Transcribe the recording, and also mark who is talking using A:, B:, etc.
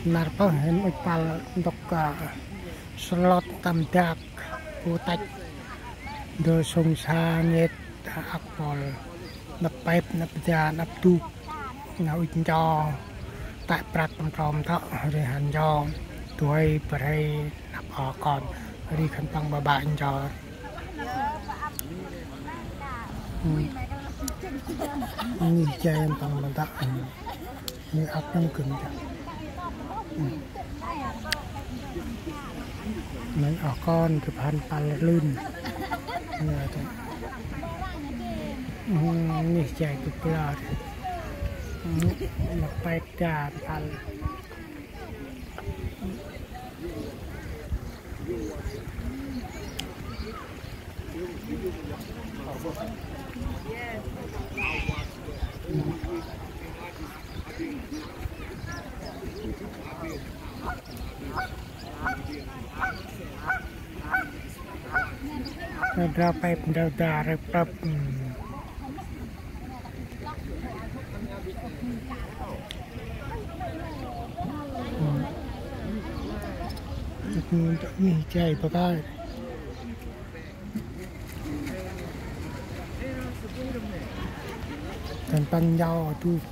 A: narpa hen upal untuk slot tamdak putat do song sangit akpol napep napja naptu ngau cho tại prat prom thọ rồi hành cho tuổi bray nạp họ còn đi khăn tăng bà bạn cho như chơi em tăng bà ta như áp trong cứng cho mấy ở con thì bàn bàn lươn như chơi cực lợt một bài trà bàn ra pipe ra repapนี่ใจปะได้กันปัญญาดูก